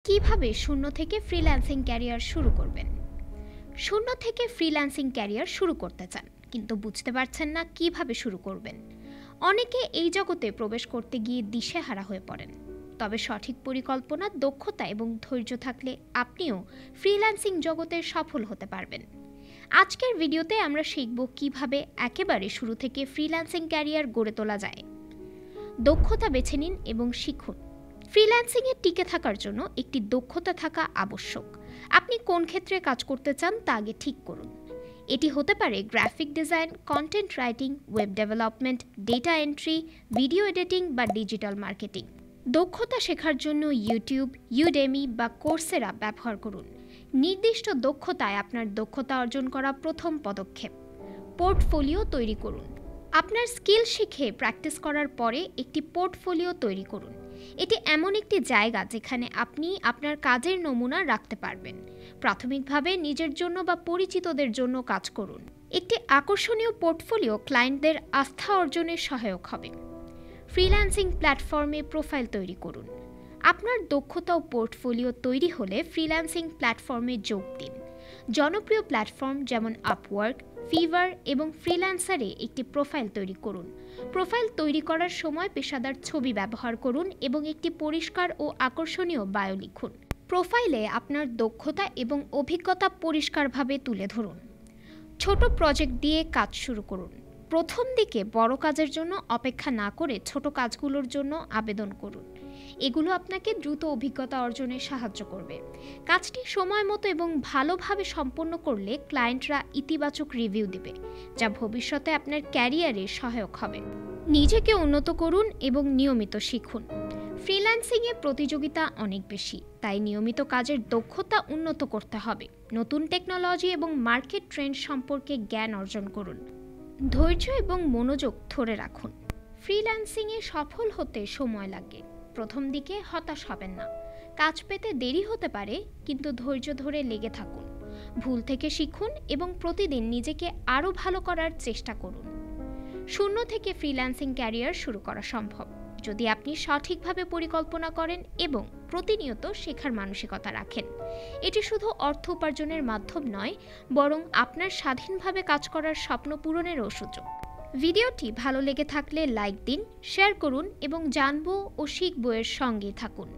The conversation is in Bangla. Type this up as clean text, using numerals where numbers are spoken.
কিভাবে শূন্য থেকে ফ্রিল্যান্সিং ক্যারিয়ার শুরু করবেন? শূন্য থেকে ফ্রিল্যান্সিং ক্যারিয়ার শুরু করতে চান, কিন্তু বুঝতে পারছেন না কিভাবে শুরু করবেন। অনেকে এই জগতে প্রবেশ করতে গিয়ে দিশেহারা হয়ে পড়েন। তবে সঠিক পরিকল্পনা, দক্ষতা এবং ধৈর্য থাকলে আপনিও ফ্রিল্যান্সিং জগতে সফল হতে পারবেন। আজকের ভিডিওতে আমরা শিখব কিভাবে একেবারে শুরু থেকে ফ্রিল্যান্সিং ক্যারিয়ার গড়ে তোলা যায়। দক্ষতা বেছে নিন এবং শিখুন। ফ্রিল্যান্সিংয়ে টিকে থাকার জন্য একটি দক্ষতা থাকা আবশ্যক। আপনি কোন ক্ষেত্রে কাজ করতে চান তা আগে ঠিক করুন। এটি হতে পারে graphic design, content writing, web development, data entry, video editing বা ডিজিটাল মার্কেটিং। দক্ষতা শেখার জন্য ইউটিউব, ইউডেমি বা কোর্সেরা ব্যবহার করুন। নির্দিষ্ট দক্ষতায় আপনার দক্ষতা অর্জন করা প্রথম পদক্ষেপ। পোর্টফোলিও তৈরি করুন। আপনার স্কিল শিখে প্র্যাকটিস করার পরে একটি পোর্টফোলিও তৈরি করুন। এটি এমন একটি জায়গা যেখানে আপনি আপনার কাজের নমুনা রাখতে পারবেন। প্রাথমিকভাবে নিজের জন্য বা পরিচিতদের জন্য কাজ করুন। একটি আকর্ষণীয় পোর্টফোলিও ক্লায়েন্টদের আস্থা অর্জনে সহায়ক হবে। ফ্রিল্যান্সিং প্ল্যাটফর্মে প্রোফাইল তৈরি করুন। আপনার দক্ষতা ও পোর্টফোলিও তৈরি হলে ফ্রিল্যান্সিং প্ল্যাটফর্মে যোগ দিন। জনপ্রিয় প্ল্যাটফর্ম যেমন আপওয়ার্ক, ফিভার এবং ফ্রিল্যান্সারে একটি প্রোফাইল তৈরি করুন। প্রোফাইল তৈরি করার সময় পেশাদার ছবি ব্যবহার করুন এবং একটি পরিষ্কার ও আকর্ষণীয় বায়ো লিখুন। প্রোফাইলে আপনার দক্ষতা এবং অভিজ্ঞতা পরিষ্কারভাবে তুলে ধরুন। ছোট প্রজেক্ট দিয়ে কাজ শুরু করুন। প্রথম দিকে বড় কাজের জন্য অপেক্ষা না করে ছোট কাজগুলোর জন্য আবেদন করুন। এগুলো আপনাকে দ্রুত অভিজ্ঞতা অর্জনে সাহায্য করবে। কাজটি সময় মতো এবং ভালোভাবে সম্পন্ন করলে ক্লায়েন্টরা ইতিবাচক রিভিউ দেবে, যা ভবিষ্যতে আপনার ক্যারিয়ারে সহায়ক হবে। নিজেকে উন্নত করুন এবং নিয়মিত শিখুন। ফ্রিল্যান্সিংয়ে প্রতিযোগিতা অনেক বেশি, তাই নিয়মিত কাজের দক্ষতা উন্নত করতে হবে। নতুন টেকনোলজি এবং মার্কেট ট্রেন্ড সম্পর্কে জ্ঞান অর্জন করুন। ধৈর্য এবং মনোযোগ ধরে রাখুন। ফ্রিল্যান্সিংয়ে সফল হতে সময় লাগে। প্রথম দিকে হতাশ হবেন না। কাজ পেতে দেরি হতে পারে, কিন্তু ধৈর্য ধরে লেগে থাকুন। ভুল থেকে শিখুন এবং প্রতিদিন নিজেকে আরও ভালো করার চেষ্টা করুন। শূন্য থেকে ফ্রিল্যান্সিং ক্যারিয়ার শুরু করা সম্ভব, যদি আপনি সঠিকভাবে পরিকল্পনা করেন এবং প্রতিনিয়ত শেখার মানসিকতা রাখেন। এটি শুধু অর্থ উপার্জনের মাধ্যম নয়, বরং আপনার স্বাধীনভাবে কাজ করার স্বপ্ন পূরণেরও সুযোগ। ভিডিওটি ভালো লেগে থাকলে লাইক দিন, শেয়ার করুন এবং জানবো ও শিখবো এর সঙ্গেই থাকুন।